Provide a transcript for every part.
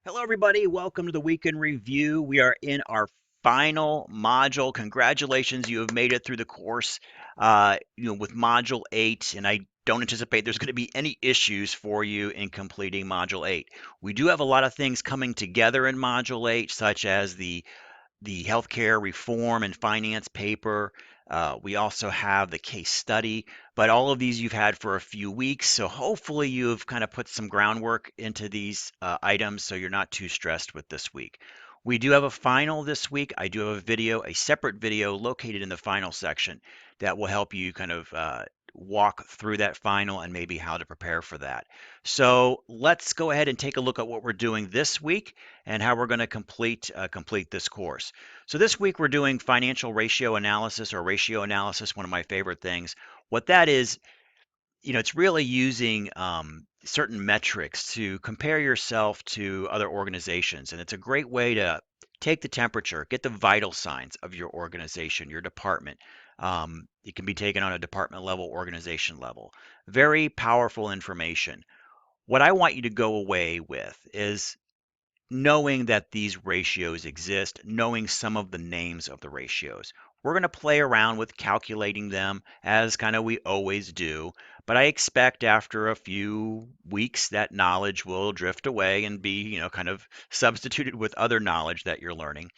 Hello, everybody. Welcome to the Weekend Review. We are in our final module. Congratulations, you have made it through the course, with Module 8, and I don't anticipate there's going to be any issues for you in completing Module 8. We do have a lot of things coming together in Module 8, such as the healthcare reform and finance paper. We also have the case study, but all of these you've had for a few weeks. So hopefully you've kind of put some groundwork into these items so you're not too stressed with this week. We do have a final this week. I do have a video, a separate video located in the final section that will help you kind of walk through that final and maybe how to prepare for that. So let's go ahead and take a look at what we're doing this week and how we're going to complete this course. So this week we're doing financial ratio analysis or ratio analysis, one of my favorite things. What that is, it's really using certain metrics to compare yourself to other organizations, and it's a great way to take the temperature, get the vital signs of your organization, your department. It can be taken on a department level, organization level. Very powerful information. What I want you to go away with is knowing that these ratios exist, knowing some of the names of the ratios. We're going to play around with calculating them as kind of we always do, but I expect after a few weeks that knowledge will drift away and be, kind of substituted with other knowledge that you're learning.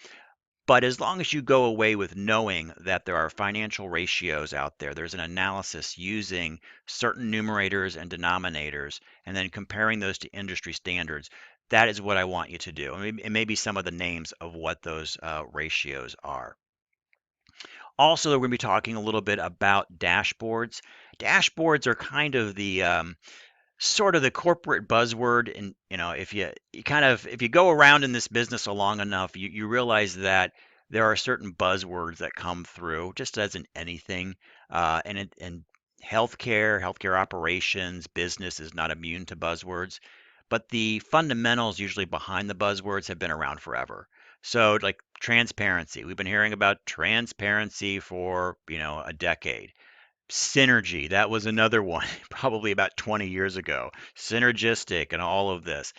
But as long as you go away with knowing that there are financial ratios out there, there's an analysis using certain numerators and denominators, and then comparing those to industry standards, that is what I want you to do. And maybe some of the names of what those ratios are. Also, we're going to be talking a little bit about dashboards. Dashboards are kind of the sort of the corporate buzzword, and if you kind of if you go around in this business a long enough, you realize that there are certain buzzwords that come through just as in anything, and healthcare operations business is not immune to buzzwords, but the fundamentals usually behind the buzzwords have been around forever. So like transparency, we've been hearing about transparency for a decade. Synergy, that was another one, probably about 20 years ago. Synergistic and all of this.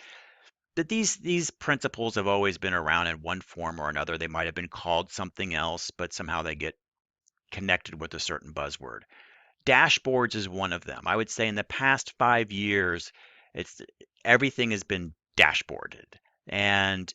But these principles have always been around in one form or another. They might have been called something else, but somehow they get connected with a certain buzzword. Dashboards is one of them. I would say in the past 5 years, it's everything has been dashboarded. And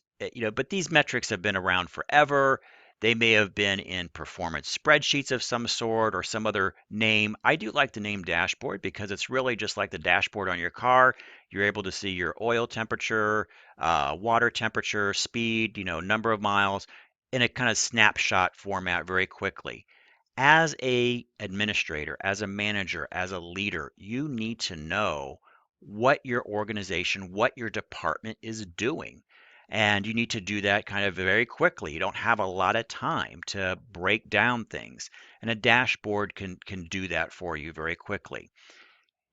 but these metrics have been around forever. They may have been in performance spreadsheets of some sort or some other name. I do like the name dashboard because it's really just like the dashboard on your car. You're able to see your oil temperature, water temperature, speed, number of miles in a kind of snapshot format very quickly. As a administrator, as a manager, as a leader, you need to know what your organization, what your department is doing. And you need to do that kind of very quickly. You don't have a lot of time to break down things. And a dashboard can do that for you very quickly.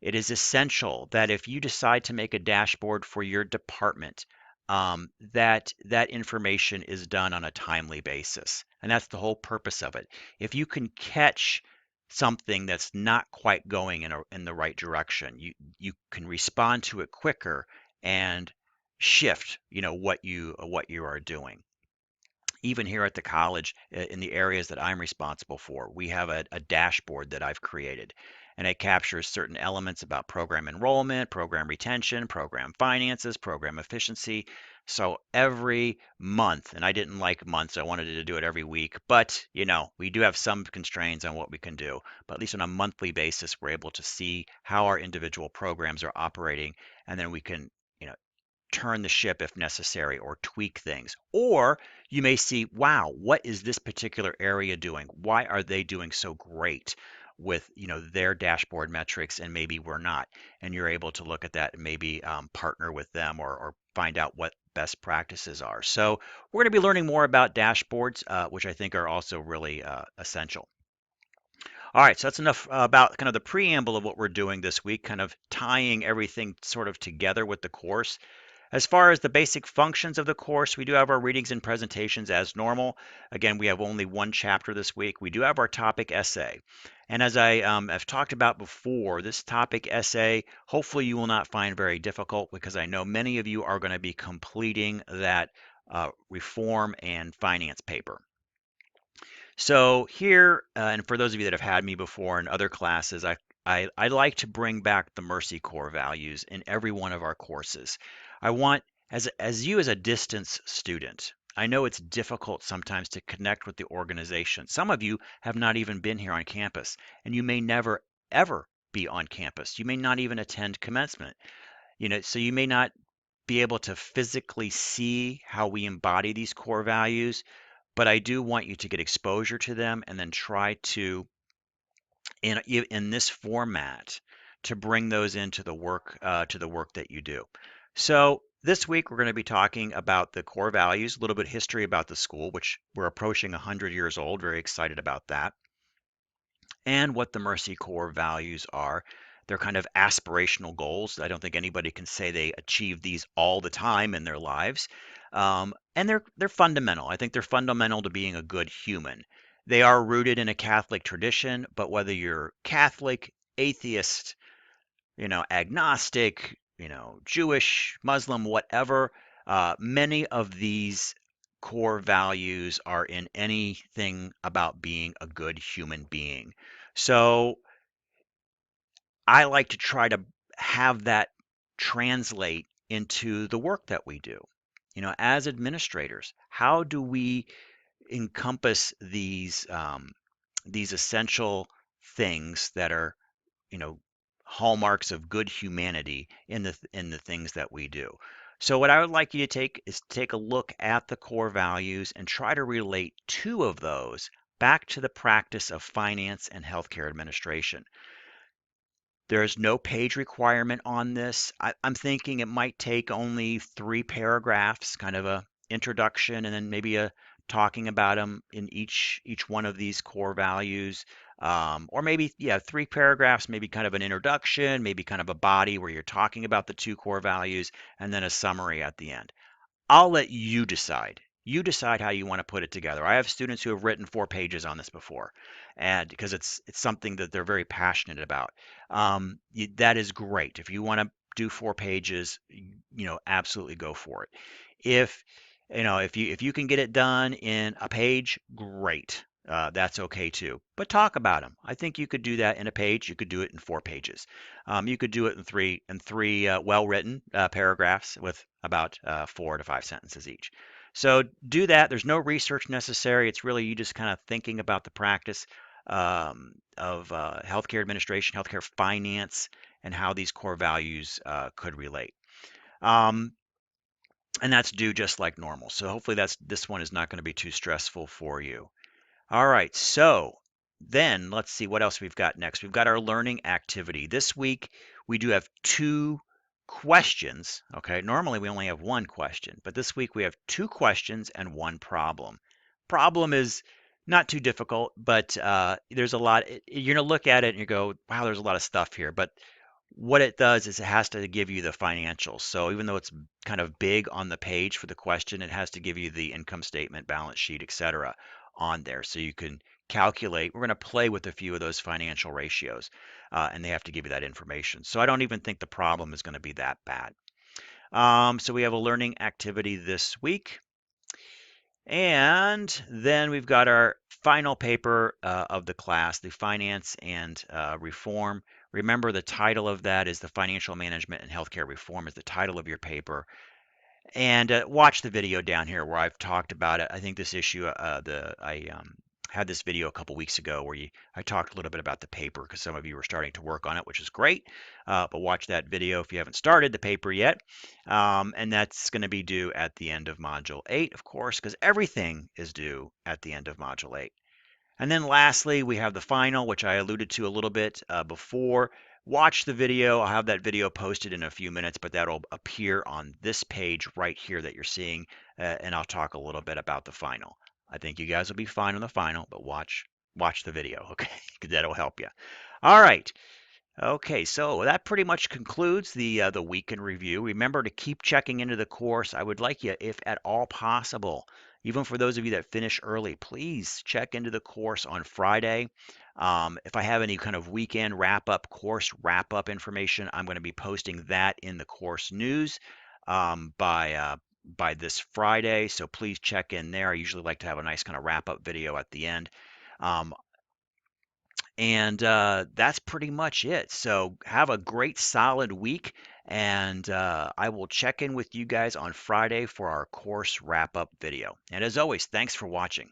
It is essential that if you decide to make a dashboard for your department, that information is done on a timely basis, and that's the whole purpose of it. If you can catch something that's not quite going in the right direction, you can respond to it quicker and shift, what you are doing. Even here at the college, in the areas that I'm responsible for, we have a dashboard that I've created, and it captures certain elements about program enrollment, program retention, program finances, program efficiency. So every month, and I didn't like months, I wanted to do it every week, but we do have some constraints on what we can do. But at least on a monthly basis, we're able to see how our individual programs are operating, and then we can, turn the ship if necessary or tweak things. Or you may see, wow, what is this particular area doing? Why are they doing so great with their dashboard metrics and maybe we're not? And you're able to look at that and maybe partner with them or find out what best practices are. So we're going to be learning more about dashboards, which I think are also really essential. All right, so that's enough about kind of the preamble of what we're doing this week, kind of tying everything sort of together with the course. As far as the basic functions of the course, we do have our readings and presentations as normal. Again, we have only one chapter this week. We do have our topic essay. And as I have talked about before, this topic essay, hopefully you will not find very difficult because I know many of you are going to be completing that reform and finance paper. So here, and for those of you that have had me before in other classes, I like to bring back the Mercy core values in every one of our courses. I want, as you as a distance student, I know it's difficult sometimes to connect with the organization. Some of you have not even been here on campus, and you may never, ever be on campus. You may not even attend commencement. So you may not be able to physically see how we embody these core values, but I do want you to get exposure to them and then try to, in this format, to bring those into the work that you do. So this week we're going to be talking about the core values, a little bit of history about the school, which we're approaching 100 years old. Very excited about that, and what the Mercy core values are. They're kind of aspirational goals. I don't think anybody can say they achieve these all the time in their lives. And they're fundamental. I think they're fundamental to being a good human. They are rooted in a Catholic tradition, but whether you're Catholic, atheist, agnostic, Jewish, Muslim, whatever, many of these core values are in anything about being a good human being. So I like to try to have that translate into the work that we do. As administrators, how do we encompass these essential things that are, you know, hallmarks of good humanity in the things that we do? So what I would like you to take is take a look at the core values and try to relate two of those back to the practice of finance and healthcare administration. There's no page requirement on this. I'm thinking it might take only 3 paragraphs, kind of a introduction, and then maybe a talking about them in each one of these core values. Or maybe, yeah, 3 paragraphs, maybe kind of an introduction, maybe kind of a body where you're talking about the two core values, and then a summary at the end. I'll let you decide. You decide how you want to put it together. I have students who have written 4 pages on this before, and because it's something that they're very passionate about. That is great. If you want to do 4 pages, absolutely go for it. If if you can get it done in a page, great. That's okay too. But talk about them. I think you could do that in a page. You could do it in 4 pages. You could do it in three well-written paragraphs with about 4 to 5 sentences each. So do that. There's no research necessary. It's really you just kind of thinking about the practice of healthcare administration, healthcare finance, and how these core values could relate. Um, and that's due just like normal. So hopefully this one is not going to be too stressful for you. All right, so then let's see what else we've got next. We've got our learning activity. This week we do have 2 questions. Okay, normally we only have 1 question, but this week we have 2 questions and 1 problem. Problem is not too difficult, but there's a lot. You're gonna look at it and you go, wow, there's a lot of stuff here. But what it does is it has to give you the financials. So even though it's kind of big on the page for the question, it has to give you the income statement, balance sheet, etc. on there. So you can calculate. We're going to play with a few of those financial ratios, and they have to give you that information. So I don't even think the problem is going to be that bad. So we have a learning activity this week. And then we've got our final paper of the class, the Finance and Reform. Remember, the title of that is the Financial Management and Healthcare Reform is the title of your paper. And watch the video down here where I've talked about it. I think this issue, I had this video a couple weeks ago where I talked a little bit about the paper because some of you were starting to work on it, which is great. But watch that video if you haven't started the paper yet. And that's going to be due at the end of Module 8, of course, because everything is due at the end of Module 8. And then lastly, we have the final, which I alluded to a little bit before. Watch the video. I'll have that video posted in a few minutes, but that'll appear on this page right here that you're seeing, and I'll talk a little bit about the final. I think you guys will be fine on the final, but watch the video, okay? Because that'll help you. All right. Okay, so that pretty much concludes the week in review. Remember to keep checking into the course. I would like you, if at all possible, even for those of you that finish early, please check into the course on Friday. If I have any kind of weekend wrap up, course wrap up information, I'm going to be posting that in the course news by this Friday. So please check in there. I usually like to have a nice kind of wrap up video at the end. Um, and that's pretty much it. So have a great solid week, and I will check in with you guys on Friday for our course wrap up video. And as always, thanks for watching.